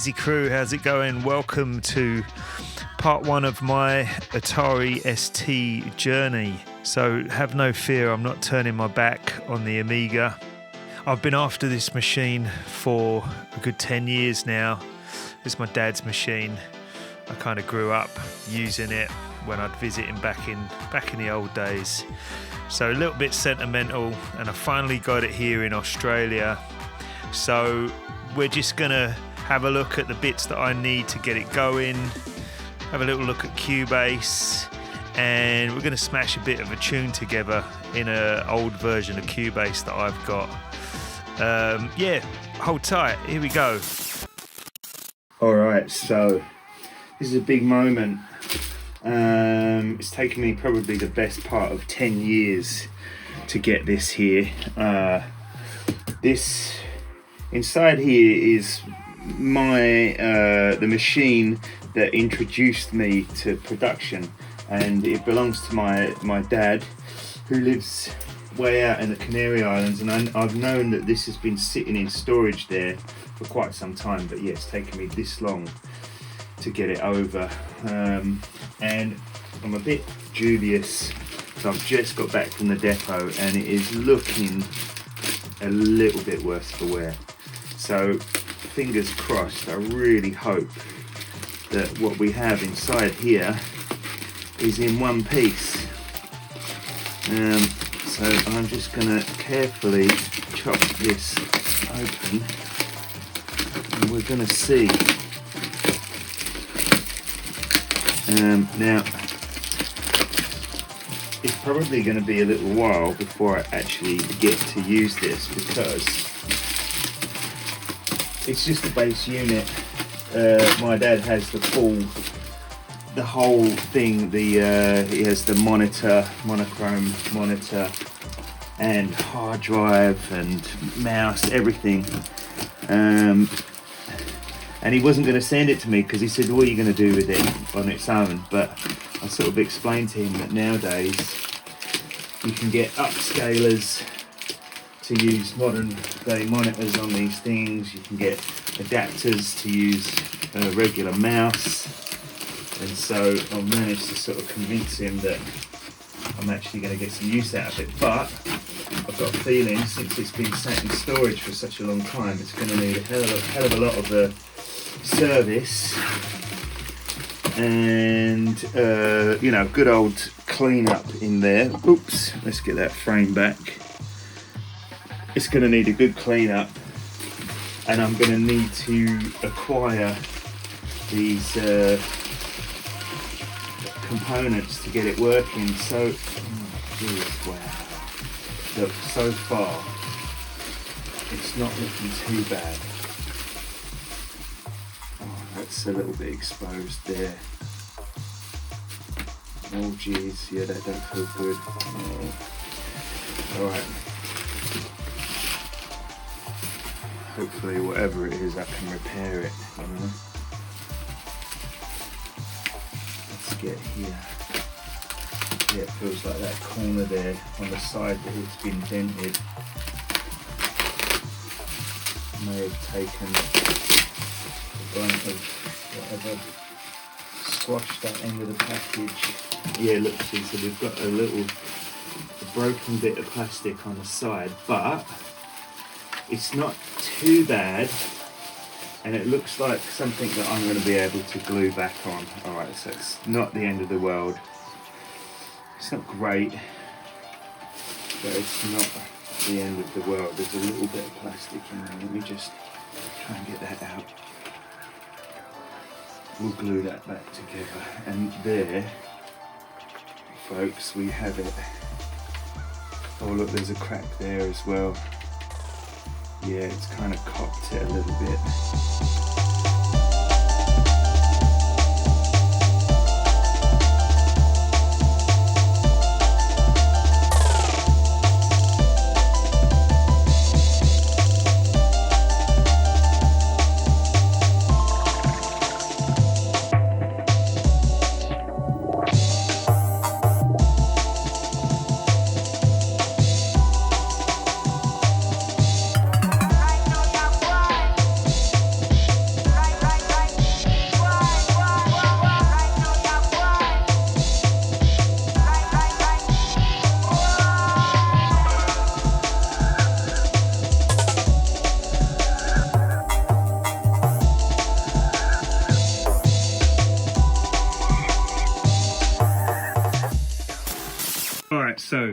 Easy crew, how's it going? Welcome to part one of my Atari ST journey. So have no fear, I'm not turning my back on the Amiga. I've been after this machine for a good 10 years now. It's my dad's machine. I kind of grew up using it when I'd visit him back in the old days. So a little bit sentimental, and I finally got it here in Australia. So we're just gonna have a look at the bits that I need to get it going, have a little look at Cubase, and we're gonna smash a bit of a tune together in an old version of Cubase that I've got. Yeah, hold tight, here we go. Alright, so this is a big moment. It's taken me probably the best part of 10 years to get this here. This inside here is my the machine that introduced me to production, and it belongs to my dad, who lives way out in the Canary Islands, and I've known that this has been sitting in storage there for quite some time, but yeah, it's taken me this long to get it over, and I'm a bit dubious. So I've just got back from the depot and it is looking a little bit worse for wear. So fingers crossed, I really hope that what we have inside here is in one piece. So I'm just going to carefully chop this open, and we're going to see. Now, it's probably going to be a little while before I actually get to use this, because it's just a base unit. My dad has the whole thing. He has the monochrome monitor, and hard drive and mouse, everything. And he wasn't going to send it to me because he said, what are you going to do with it on its own? But I sort of explained to him that nowadays you can get upscalers to use modern day monitors on these things. You can get adapters to use a regular mouse. And so I've managed to sort of convince him that I'm actually going to get some use out of it. But I've got a feeling, since it's been sat in storage for such a long time, it's going to need a hell of a lot of service and good old cleanup in there. Oops, let's get that frame back. It's going to need a good cleanup, and I'm going to need to acquire these components to get it working. So geez, wow, look, so far it's not looking too bad. That's a little bit exposed there. Oh geez, yeah, that don't feel good. Alright. Hopefully whatever it is, I can repair it, you know. Let's get here. Yeah, it feels like that corner there on the side that it's been dented may have taken of whatever squashed that end of the package. Yeah, look, see, so we've got a broken bit of plastic on the side, but it's not too bad, and it looks like something that I'm going to be able to glue back on. Alright, so it's not the end of the world. It's not great, but it's not the end of the world. There's a little bit of plastic in there. Let me just try and get that out. We'll glue that back together, and there, folks, we have it. Oh look, there's a crack there as well. Yeah, it's kind of cocked it a little bit.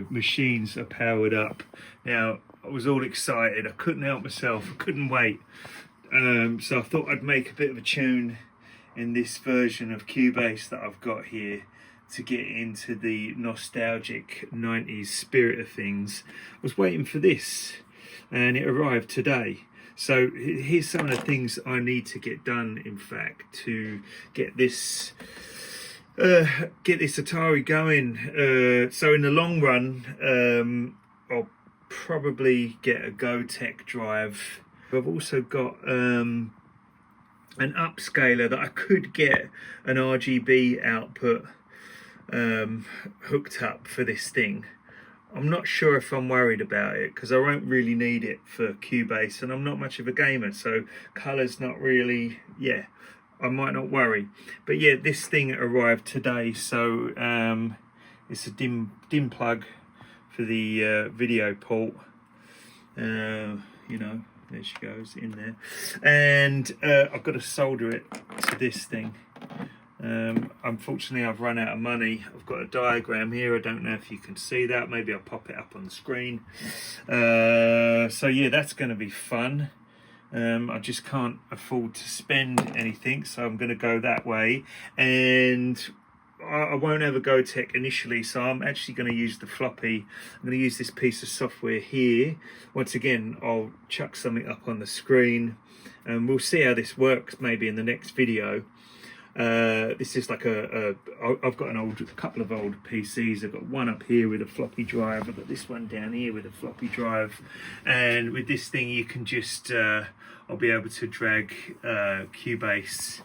machines are powered up. Now, I was all excited. I couldn't help myself. I couldn't wait. So I thought I'd make a bit of a tune in this version of Cubase that I've got here to get into the nostalgic 90s spirit of things. I was waiting for this and it arrived today. So here's some of the things I need to get done, in fact, to get this Atari going. So in the long run, I'll probably get a GoTech drive. I've also got an upscaler that I could get an RGB output hooked up for this thing. I'm not sure if I'm worried about it because I won't really need it for Cubase, and I'm not much of a gamer, so colour's not really, yeah, I might not worry. But yeah, this thing arrived today, so it's a dim plug for the video port. You know, there she goes in there, and I've got to solder it to this thing. Unfortunately, I've run out of money. I've got a diagram here. I don't know if you can see that. Maybe I'll pop it up on the screen. So yeah, that's going to be fun. I just can't afford to spend anything, so I'm going to go that way. And I won't have a GoTech initially, so I'm actually going to use the floppy. I'm going to use this piece of software here. Once again, I'll chuck something up on the screen, and we'll see how this works maybe in the next video. This is like I've got a couple of old PCs. I've got one up here with a floppy drive. I've got this one down here with a floppy drive, and with this thing you can just I'll be able to drag Cubase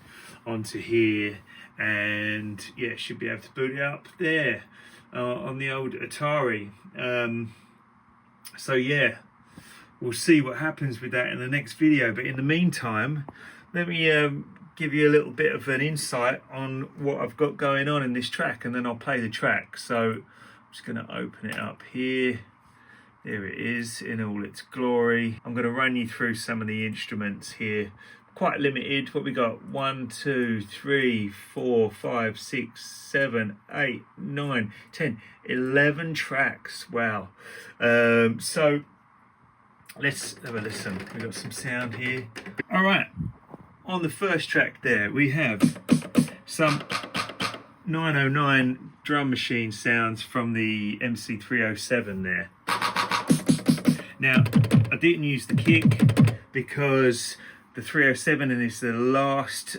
onto here, and yeah, should be able to boot it up there on the old Atari. So yeah, we'll see what happens with that in the next video, but in the meantime, let me give you a little bit of an insight on what I've got going on in this track, and then I'll play the track. So I'm just going to open it up here. There it is in all its glory. I'm going to run you through some of the instruments here. Quite limited. What we got? 1, 2, 3, 4, 5, 6, 7, 8, 9, 10, 11 tracks. Wow. So let's have a listen. We've got some sound here. All right. On the first track there, we have some 909 drum machine sounds from the MC307 there. Now, I didn't use the kick because the 307 is the last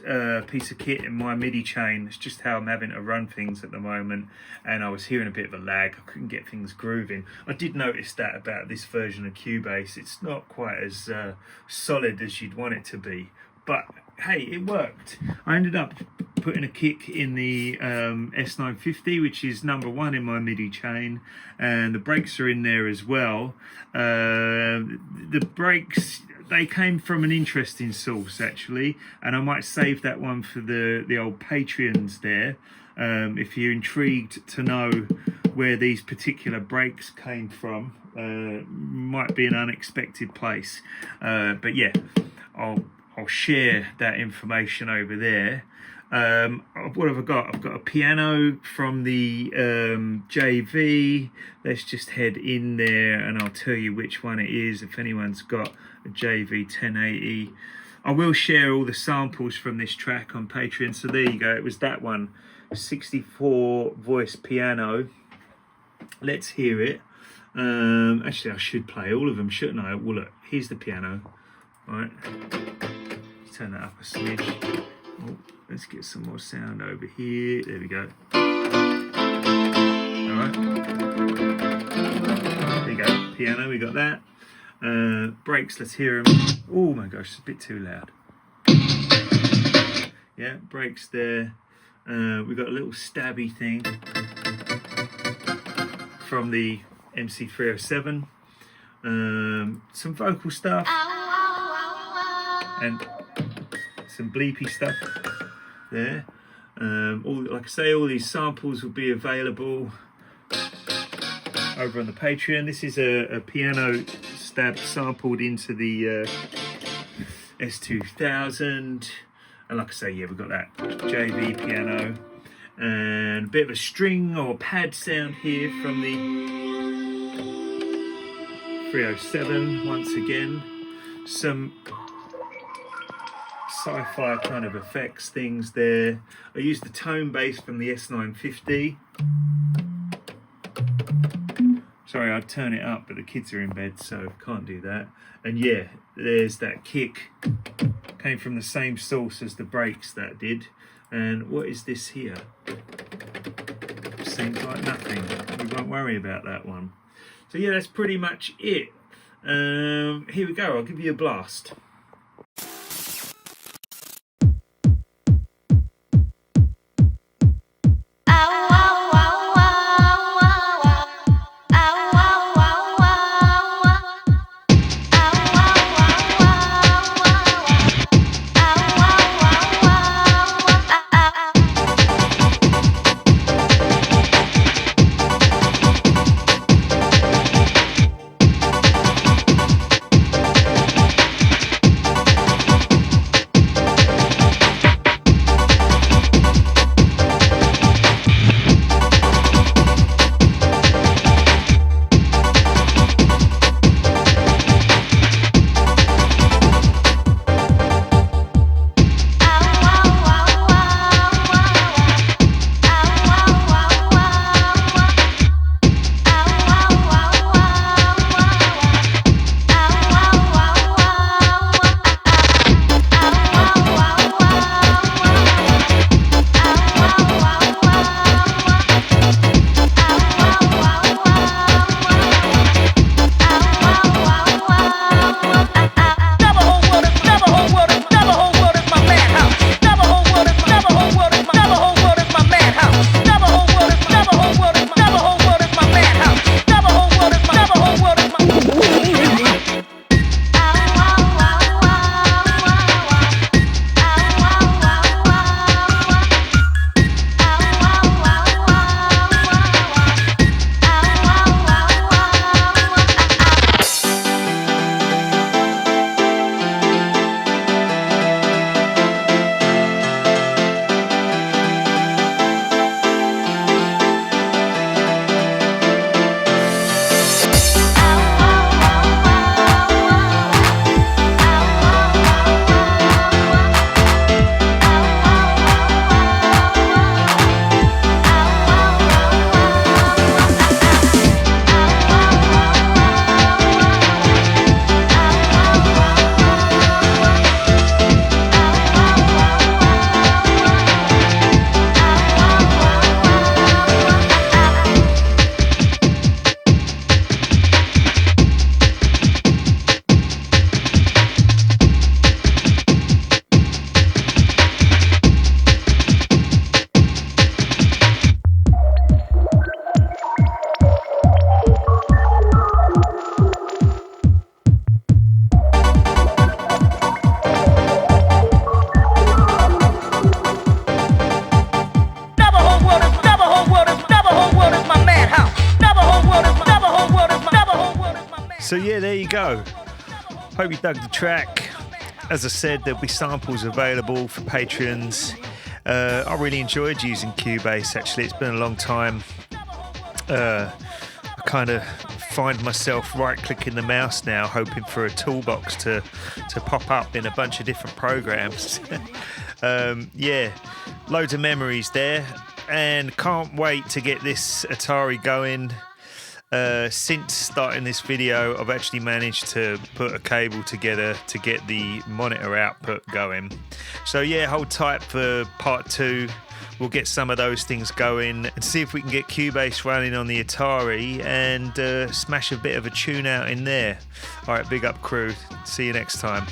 piece of kit in my MIDI chain. It's just how I'm having to run things at the moment, and I was hearing a bit of a lag. I couldn't get things grooving. I did notice that about this version of Cubase. It's not quite as solid as you'd want it to be. But hey, it worked. I ended up putting a kick in the S950, which is #1 in my MIDI chain, and the brakes are in there as well. The brakes, they came from an interesting source actually, and I might save that one for the old Patreons there. If you're intrigued to know where these particular brakes came from, might be an unexpected place. But yeah, I'll share that information over there. What have I got? I've got a piano from the JV. Let's just head in there and I'll tell you which one it is if anyone's got a JV 1080. I will share all the samples from this track on Patreon. So there you go, it was that one, 64 voice piano. Let's hear it. Actually, I should play all of them, shouldn't I? Well, look, here's the piano. All right. Turn that up a smidge. Oh, let's get some more sound over here. There we go. Alright. There you go. Piano, we got that. Brakes, let's hear them. Oh my gosh, it's a bit too loud. Yeah, brakes there. We got a little stabby thing from the MC307. Some vocal stuff. And some bleepy stuff there. Like I say, all these samples will be available over on the Patreon. This is a piano stab sampled into the S2000, and like I say, yeah, we've got that JV piano and a bit of a string or pad sound here from the 307 once again. Some sci-fi kind of effects things there. I used the tone bass from the S950. Sorry, I'd turn it up, but the kids are in bed, so can't do that. And yeah, there's that kick. Came from the same source as the breaks that did. And what is this here? Seems like nothing. We won't worry about that one. So yeah, that's pretty much it. Here we go, I'll give you a blast. So yeah, there you go. Hope you dug the track. As I said, there'll be samples available for patrons. I really enjoyed using Cubase, actually. It's been a long time. I kind of find myself right-clicking the mouse now, hoping for a toolbox to pop up in a bunch of different programs. Yeah, loads of memories there, and can't wait to get this Atari going. Since starting this video, I've actually managed to put a cable together to get the monitor output going. So yeah, hold tight for part 2. We'll get some of those things going and see if we can get Cubase running on the Atari and smash a bit of a tune out in there. All right, big up crew. See you next time.